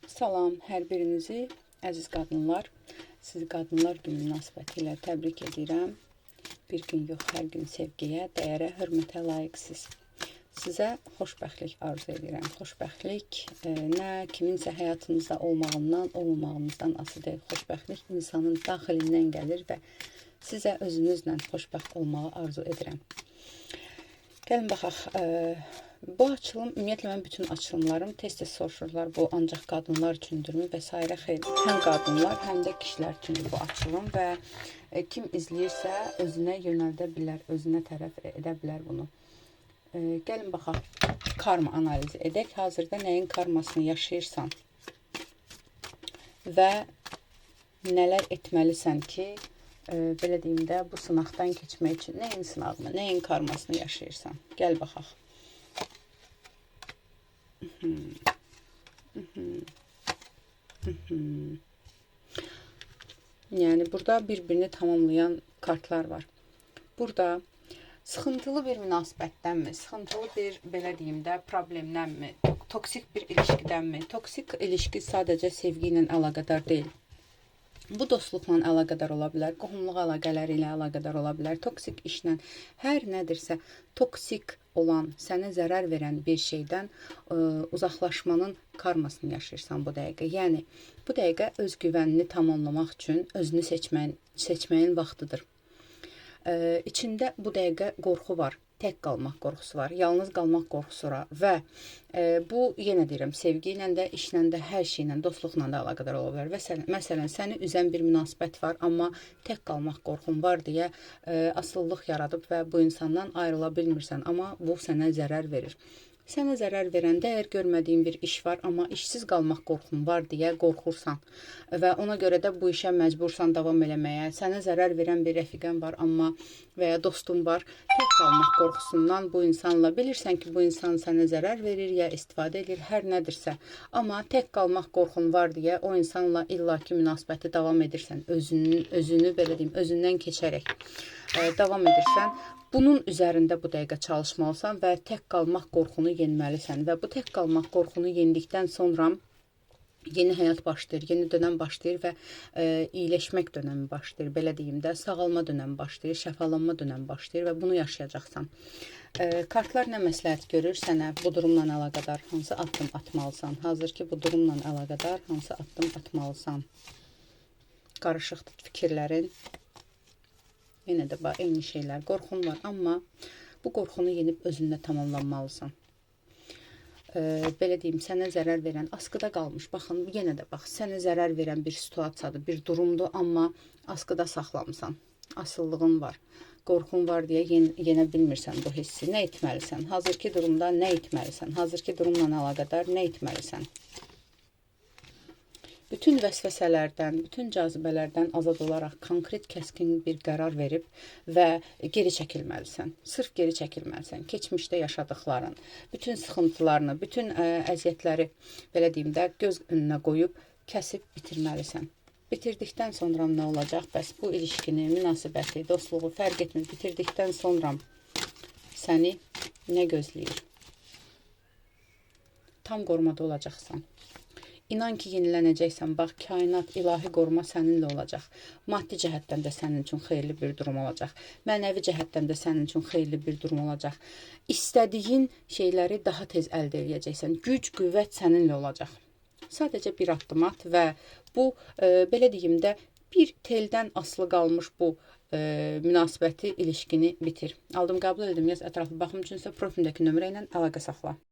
Salam hər birinizi, əziz qadınlar. Sizi Qadınlar Günü münasibətilə təbrik edirəm. Bir gün yox, hər gün sevgiyə, dəyərə, hörmətə layiqsiniz. Sizə xoşbəxtlik arzu edirəm. Xoşbəxtlik nə kiminsə həyatınızda olmağından, olmamağınızdan asılı deyil. Xoşbəxtlik insanın daxilindən gəlir və sizə özünüzlə xoşbəxt olmağı arzu edirəm. Gəlin baxaq. Bu açılım, ümumiyyətlə mən bütün açılımlarım tez-tez soruşurlar, bu ancaq qadınlar üçündürmü və s. Xeyr, həm qadınlar, həm də kişilər üçündür bu açılım və kim izləyirsə özünə yönəldə bilər, özünə tərəf edə bilər bunu. Gəlin baxaq, karma analizi edək. Hazırda nəyin karmasını yaşayırsan və nələr etməlisən ki, belə deyim də, bu sınaqdan keçmək üçün nəyin sınağını, nəyin karmasını yaşayırsan. Gəl baxaq. Yəni, burada bir-birini tamamlayan kartlar var. Burada sıxıntılı bir münasibətdənmi, sıxıntılı bir, belə deyim də, problemdənmi, toksik bir ilişkidənmi? Toksik ilişki sadəcə sevgi ilə əlaqədar deyil. Bu dostluqla əlaqədar ola bilər, qohumluq əlaqələri ilə əlaqədar ola bilər, toksik işlə, hər nədirsə toksik olan, sənə zərər verən bir şeydən uzaqlaşmanın karmasını yaşayırsan bu dəqiqə. Yəni, bu dəqiqə öz güvənini tamamlamaq üçün özünü seçməyin vaxtıdır. İçində bu dəqiqə qorxu var, tək qalmaq qorxusu var, yalnız qalmaq qorxusu var və bu, yenə deyirəm, sevgi ilə də, işlə də, hər şeylə, dostluqla da əlaqədar ola bilər. Məsələn, səni üzən bir münasibət var, amma tək qalmaq qorxun var deyə asılılıq yaradıb və bu insandan ayrıla bilmirsən, amma bu sənə zərər verir. Sənə zərər verən, dəyər görmədiyin bir iş var, amma işsiz qalmaq qorxun var deyə qorxursan və ona görə də bu işə məcbursan davam eləməyə. Sənə zərər verən bir rəfiqən var, amma və ya dostun var, tək qalmaq qorxusundan bu insanla bilirsən ki, bu insan sənə zərər verir ya istifadə edir, hər nədirsə. Amma tək qalmaq qorxun var deyə o insanla illaki münasibəti davam edirsən, özünü belə deyim, özündən keçərək davam edirsən. Bunun üzərində bu dəqiqə çalışmalısan və tək qalmaq qorxunu yenməlisən və bu tək qalmaq qorxunu yendikdən sonra yeni həyat başlayır, yeni dönəm başlayır və iyiləşmək dönəmi başlayır, belə deyim də, sağalma dönəmi başlayır, şəfalanma dönəmi başlayır və bunu yaşayacaqsan. Kartlar nə məsləhət görür sənə bu durumla əlaqədar hansı addım atmalısan? Hazır ki, bu durumla əlaqədar hansı addım atmalısan? Qarışıqdır fikirlərin. Yenə də eyni şeylər, qorxun var, amma bu qorxunu yenib özünlə tamamlanmalısan. Belə deyim, sənə zərər verən, askıda qalmış, baxın, yenə də bax, sənə zərər verən bir situasiyadır, bir durumdur, amma askıda saxlamısan, asıllığın var, qorxun var deyə yenə bilmirsən bu hissi, nə etməlisən, hazırki durumda nə etməlisən, hazırki durumla əlaqədar nə etməlisən. Bütün vəsvəsələrdən, bütün cazibələrdən azad olaraq konkret, kəskin bir qərar verib və geri çəkilməlisən. Sırf geri çəkilməlisən. Keçmişdə yaşadıqların, bütün sıxıntılarını, bütün əziyyətləri, belə deyim də, göz önünə qoyub, kəsib bitirməlisən. Bitirdikdən sonra nə olacaq? Bəs bu ilişkini, münasibəti, dostluğu fərq etmir. Bitirdikdən sonra səni nə gözləyir? Tam qorumada olacaqsan. İnan ki, yenilənəcəksən. Bax, kainat, ilahi qoruma səninlə olacaq. Maddi cəhətdən də sənin üçün xeyirli bir durum olacaq. Mənəvi cəhətdən də sənin üçün xeyirli bir durum olacaq. İstədiyin şeyləri daha tez əldə edəcəksən. Güc, qüvvət səninlə olacaq. Sadəcə bir addım at və bu, belə deyim də, bir teldən asılı qalmış bu münasibəti, ilişkini bitir. Aldım, qəbul edim, yaz ətraflı baxım üçünsə profilimdəki nömrə ilə əlaqə saxla.